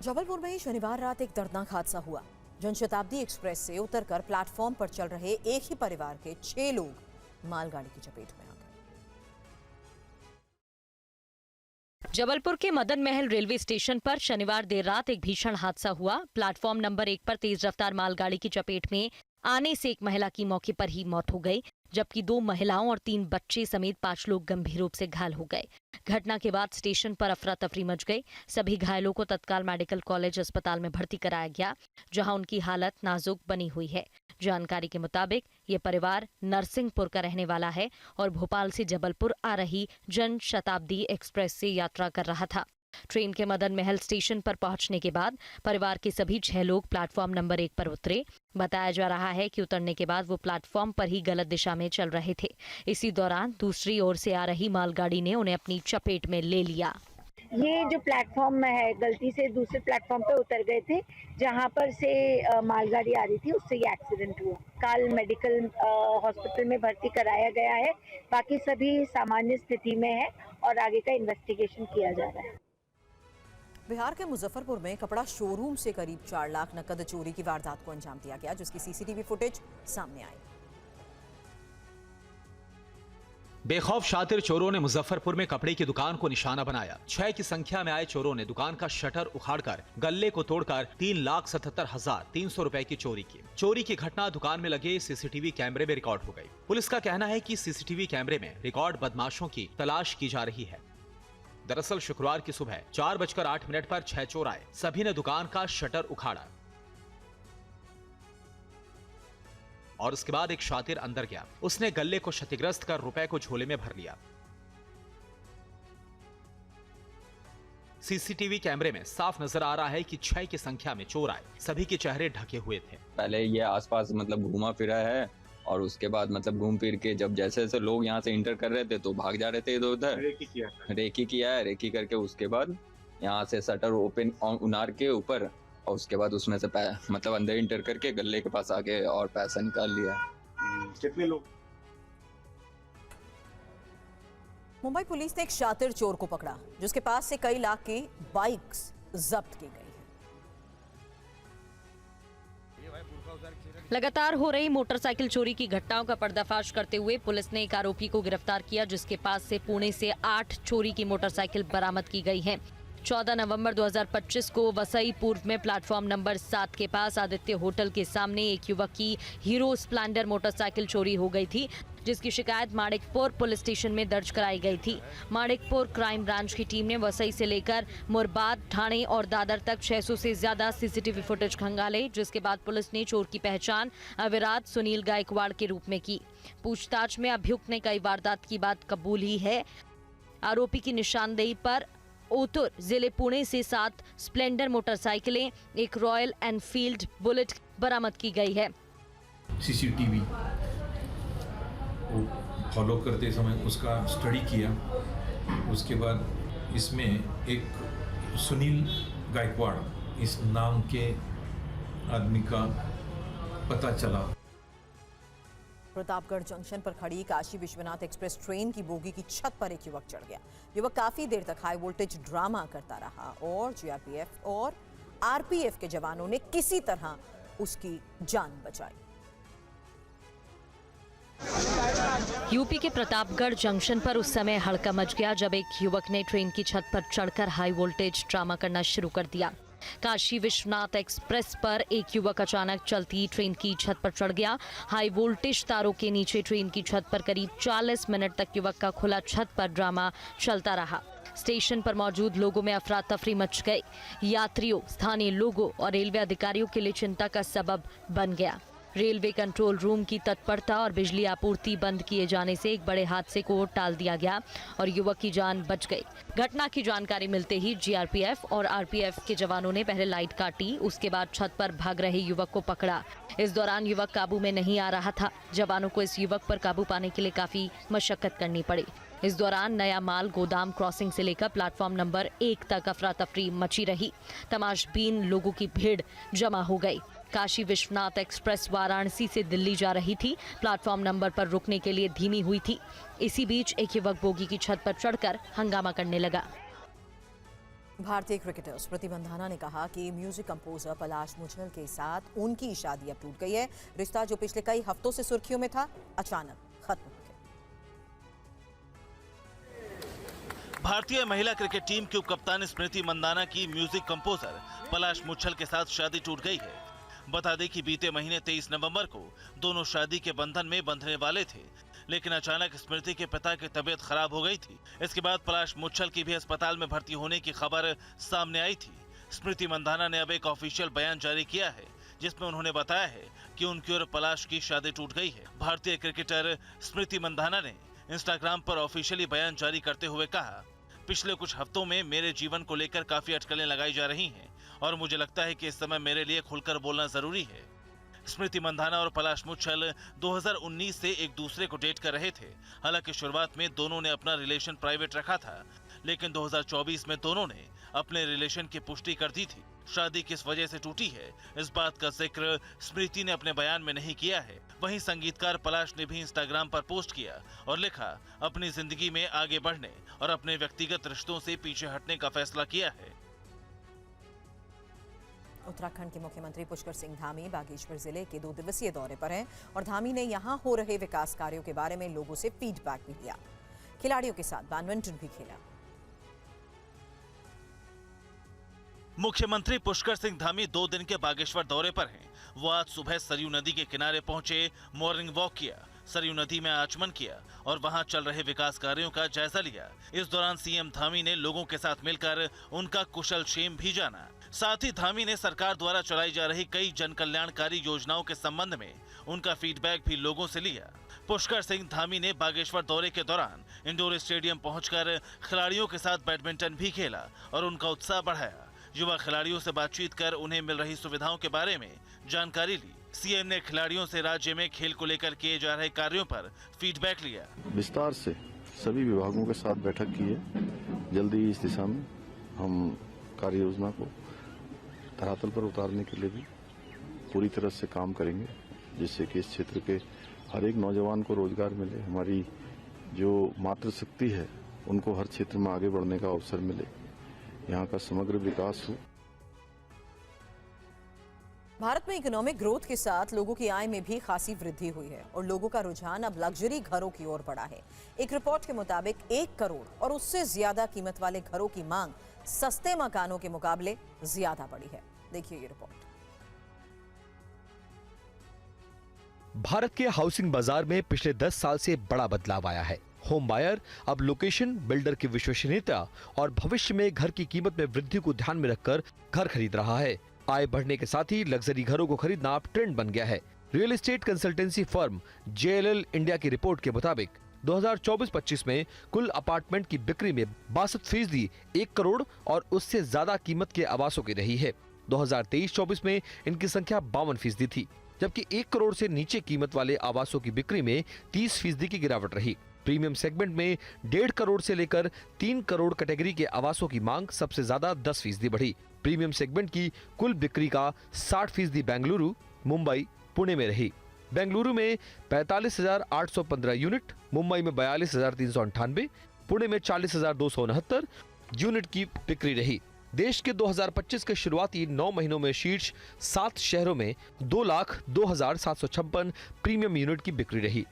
जबलपुर में शनिवार रात एक दर्दनाक हादसा हुआ। जनशताब्दी एक्सप्रेस से उतरकर प्लेटफॉर्म पर चल रहे एक ही परिवार के 6 लोग मालगाड़ी की चपेट में आ गए। जबलपुर के मदन महल रेलवे स्टेशन पर शनिवार देर रात एक भीषण हादसा हुआ। प्लेटफॉर्म नंबर 1 पर तेज रफ्तार मालगाड़ी की चपेट में आने से एक महिला की मौके पर ही मौत हो गई, जबकि 2 महिलाओं और 3 बच्चे समेत 5 लोग गंभीर रूप से घायल हो गए। घटना के बाद स्टेशन पर अफरा तफरी मच गई। सभी घायलों को तत्काल मेडिकल कॉलेज अस्पताल में भर्ती कराया गया, जहां उनकी हालत नाजुक बनी हुई है। जानकारी के मुताबिक ये परिवार नरसिंहपुर का रहने वाला है और भोपाल से जबलपुर आ रही जन शताब्दी एक्सप्रेस से यात्रा कर रहा था। ट्रेन के मदन महल स्टेशन पर पहुंचने के बाद परिवार के सभी 6 लोग प्लेटफॉर्म नंबर 1 पर उतरे। बताया जा रहा है कि उतरने के बाद वो प्लेटफॉर्म पर ही गलत दिशा में चल रहे थे। इसी दौरान दूसरी ओर से आ रही मालगाड़ी ने उन्हें अपनी चपेट में ले लिया। ये जो प्लेटफॉर्म में है, गलती से दूसरे प्लेटफॉर्म पे उतर गए थे, जहां पर से मालगाड़ी आ रही थी, उससे ये एक्सीडेंट हुआ। काल मेडिकल हॉस्पिटल में भर्ती कराया गया है। बाकी सभी सामान्य स्थिति में है और आगे का इन्वेस्टिगेशन किया जा रहा है। बिहार के मुजफ्फरपुर में कपड़ा शोरूम से करीब 4 लाख नकद चोरी की वारदात को अंजाम दिया गया, जिसकी सीसीटीवी फुटेज सामने आई। बेखौफ शातिर चोरों ने मुजफ्फरपुर में कपड़े की दुकान को निशाना बनाया। 6 की संख्या में आए चोरों ने दुकान का शटर उखाड़कर गल्ले को तोड़कर 3,77,300 रुपए की चोरी की। चोरी की घटना दुकान में लगे सीसीटीवी कैमरे में रिकॉर्ड हो गई। पुलिस का कहना है कि सीसीटीवी कैमरे में रिकॉर्ड बदमाशों की तलाश की जा रही है। दरअसल शुक्रवार की सुबह 4:08 पर 6 चोर आए। सभी ने दुकान का शटर उखाड़ा और उसके बाद एक शातिर अंदर गया। उसने गल्ले को क्षतिग्रस्त कर रुपए को झोले में भर लिया। सीसीटीवी कैमरे में साफ नजर आ रहा है कि 6 की संख्या में चोर आए। सभी के चेहरे ढके हुए थे। पहले ये आसपास घूमा फिरा है और उसके बाद घूम फिर के जब जैसे जैसे लोग यहाँ से इंटर कर रहे थे तो भाग जा रहे थे इधर उधर। रेकी किया है। रेकी करके उसके बाद यहाँ से शटर ओपन उनार के ऊपर और उसके बाद उसमें से अंदर इंटर करके गल्ले के पास आके और पैसा निकाल लिया। कितने लोग? मुंबई पुलिस ने एक शातिर चोर को पकड़ा, जिसके पास से कई लाख की बाइक्स जब्त की गई। लगातार हो रही मोटरसाइकिल चोरी की घटनाओं का पर्दाफाश करते हुए पुलिस ने एक आरोपी को गिरफ्तार किया, जिसके पास से पुणे से 8 चोरी की मोटरसाइकिल बरामद की गई हैं। 14 नवंबर 2025 को वसई पूर्व में प्लेटफॉर्म नंबर 7 के पास आदित्य होटल के सामने एक युवक की हीरो स्प्लेंडर मोटरसाइकिल चोरी हो गई थी, जिसकी शिकायत माणिकपुर पुलिस स्टेशन में दर्ज कराई गई थी। माणिकपुर क्राइम ब्रांच की टीम ने वसई से लेकर मुरबाद, ठाणे और दादर तक 600 से ज्यादा सीसीटीवी फुटेज खंगाले, जिसके बाद पुलिस ने चोर की पहचान अविराज सुनील गायकवाड़ के रूप में की। पूछताछ में अभियुक्त ने कई वारदात की बात कबूली है। आरोपी की निशानदेही पर ओतुर जिले पुणे से 7 स्प्लेंडर मोटरसाइकिलें, एक रॉयल एनफील्ड बुलेट बरामद की गई है। सीसीटीवी फॉलो करते समय उसका स्टडी किया। उसके बाद इसमें एक सुनील गायकवाड़ इस नाम के आदमी का पता चला। प्रतापगढ़ जंक्शन पर खड़ी काशी विश्वनाथ एक्सप्रेस ट्रेन की बोगी की छत पर एक युवक चढ़ गया। युवक काफी देर तक हाई वोल्टेज ड्रामा करता रहा और जीआरपीएफ और आरपीएफ के जवानों ने किसी तरह उसकी जान बचाई। यूपी के प्रतापगढ़ जंक्शन पर उस समय हड़कंप मच गया जब एक युवक ने ट्रेन की छत पर चढ़कर हाई वोल्टेज ड्रामा करना शुरू कर दिया। काशी विश्वनाथ एक्सप्रेस पर एक युवक अचानक चलती ट्रेन की छत पर चढ़ गया। हाई वोल्टेज तारों के नीचे ट्रेन की छत पर करीब 40 मिनट तक युवक का खुला छत पर ड्रामा चलता रहा। स्टेशन पर मौजूद लोगों में अफरा तफरी मच गई। यात्रियों, स्थानीय लोगों और रेलवे अधिकारियों के लिए चिंता का सबब बन गया। रेलवे कंट्रोल रूम की तत्परता और बिजली आपूर्ति बंद किए जाने से एक बड़े हादसे को टाल दिया गया और युवक की जान बच गई। घटना की जानकारी मिलते ही जीआरपीएफ और आरपीएफ के जवानों ने पहले लाइट काटी, उसके बाद छत पर भाग रहे युवक को पकड़ा। इस दौरान युवक काबू में नहीं आ रहा था। जवानों को इस युवक पर काबू पाने के लिए काफी मशक्कत करनी पड़ी। इस दौरान नया माल गोदाम क्रॉसिंग से लेकर प्लेटफॉर्म नंबर 1 तक अफरा तफरी मची रही। तमाशबीन लोगों की भीड़ जमा हो गई। काशी विश्वनाथ एक्सप्रेस वाराणसी से दिल्ली जा रही थी। प्लेटफॉर्म नंबर पर रुकने के लिए धीमी हुई थी। इसी बीच एक युवक बोगी की छत पर चढ़कर हंगामा करने लगा। भारतीय क्रिकेटर स्मृति मंधाना ने कहा कि म्यूजिक कंपोजर पलाश मुछल के साथ उनकी शादी अब टूट गई है। रिश्ता जो पिछले कई हफ्तों से सुर्खियों में था, अचानक खत्म हो गया। भारतीय महिला क्रिकेट टीम की उपकप्तान स्मृति मंधाना की म्यूजिक कंपोजर पलाश मुछल के साथ शादी टूट गई है। बता दें कि बीते महीने 23 नवंबर को दोनों शादी के बंधन में बंधने वाले थे, लेकिन अचानक स्मृति के पिता की तबीयत खराब हो गई थी। इसके बाद पलाश मुछल की भी अस्पताल में भर्ती होने की खबर सामने आई थी। स्मृति मंधाना ने अब एक ऑफिशियल बयान जारी किया है, जिसमें उन्होंने बताया है कि उनकी और पलाश की शादी टूट गई है। भारतीय क्रिकेटर स्मृति मंधाना ने इंस्टाग्राम पर ऑफिशियली बयान जारी करते हुए कहा, पिछले कुछ हफ्तों में मेरे जीवन को लेकर काफी अटकलें लगाई जा रही हैं और मुझे लगता है कि इस समय मेरे लिए खुलकर बोलना जरूरी है। स्मृति मंधाना और पलाश मुछल 2019 से एक दूसरे को डेट कर रहे थे। हालांकि शुरुआत में दोनों ने अपना रिलेशन प्राइवेट रखा था, लेकिन 2024 में दोनों ने अपने रिलेशन की पुष्टि कर दी थी। शादी किस वजह से टूटी है, इस बात का जिक्र स्मृति ने अपने बयान में नहीं किया है। वहीं संगीतकार पलाश ने भी इंस्टाग्राम पर पोस्ट किया और लिखा, अपनी जिंदगी में आगे बढ़ने और अपने व्यक्तिगत रिश्तों से पीछे हटने का फैसला किया है। उत्तराखंड के मुख्यमंत्री पुष्कर सिंह धामी बागेश्वर जिले के 2 दिवसीय दौरे पर हैं और धामी ने यहां हो रहे विकास कार्यों के बारे में लोगों से फीडबैक भी लिया। खिलाड़ियों के साथ बैडमिंटन भी खेला। मुख्यमंत्री पुष्कर सिंह धामी 2 दिन के बागेश्वर दौरे पर हैं। वो आज सुबह सरयू नदी के किनारे पहुंचे, मॉर्निंग वॉक किया, सरयू नदी में आचमन किया और वहां चल रहे विकास कार्यों का जायजा लिया। इस दौरान सीएम धामी ने लोगों के साथ मिलकर उनका कुशल क्षेम भी जाना। साथ ही धामी ने सरकार द्वारा चलाई जा रही कई जन कल्याणकारी योजनाओं के संबंध में उनका फीडबैक भी लोगों से लिया। पुष्कर सिंह धामी ने बागेश्वर दौरे के दौरान इंडोर स्टेडियम पहुंचकर खिलाड़ियों के साथ बैडमिंटन भी खेला और उनका उत्साह बढ़ाया। युवा खिलाड़ियों से बातचीत कर उन्हें मिल रही सुविधाओं के बारे में जानकारी ली। सीएम ने खिलाड़ियों से राज्य में खेल को लेकर किए जा रहे कार्यों पर फीडबैक लिया। विस्तार से सभी विभागों के साथ बैठक की है। जल्दी इस दिशा में हम कार्य योजना को धरातल पर उतारने के लिए भी पूरी तरह से काम करेंगे, जिससे कि इस क्षेत्र के हर एक नौजवान को रोजगार मिले, हमारी जो मातृशक्ति है उनको हर क्षेत्र में आगे बढ़ने का अवसर मिले, यहाँ का समग्र विकास हो। भारत में इकोनॉमिक ग्रोथ के साथ लोगों की आय में भी खासी वृद्धि हुई है और लोगों का रुझान अब लग्जरी घरों की ओर बढ़ा है। एक रिपोर्ट के मुताबिक 1 करोड़ और उससे ज्यादा कीमत वाले घरों की मांग सस्ते मकानों के मुकाबले ज्यादा बढ़ी है। देखिए ये रिपोर्ट। भारत के हाउसिंग बाजार में पिछले 10 साल से बड़ा बदलाव आया है। होम बायर अब लोकेशन, बिल्डर की विश्वसनीयता और भविष्य में घर की कीमत में वृद्धि को ध्यान में रखकर घर खरीद रहा है। आय बढ़ने के साथ ही लग्जरी घरों को खरीदना अब ट्रेंड बन गया है। Real estate consultancy firm JLL India की रिपोर्ट के मुताबिक 2024-25 में कुल अपार्टमेंट की बिक्री में 62% 1 करोड़ और उससे ज्यादा कीमत के आवासों की रही है। 2023-24 में इनकी संख्या 52% थी, जबकि 1 करोड़ से नीचे कीमत वाले आवासों की बिक्री में 30% की गिरावट रही। प्रीमियम सेगमेंट में 1.5 करोड़ से लेकर 3 करोड़ कैटेगरी के आवासों की मांग सबसे ज्यादा 10% बढ़ी। प्रीमियम सेगमेंट की कुल बिक्री का 60% बेंगलुरु, मुंबई, पुणे में रही। बेंगलुरु में 45,815 यूनिट, मुंबई में 42,398, पुणे में 40,269 यूनिट की बिक्री रही। देश के 2025 के शुरुआती 9 महीनों में शीर्ष 7 शहरों में 2,02,756 प्रीमियम यूनिट की बिक्री रही।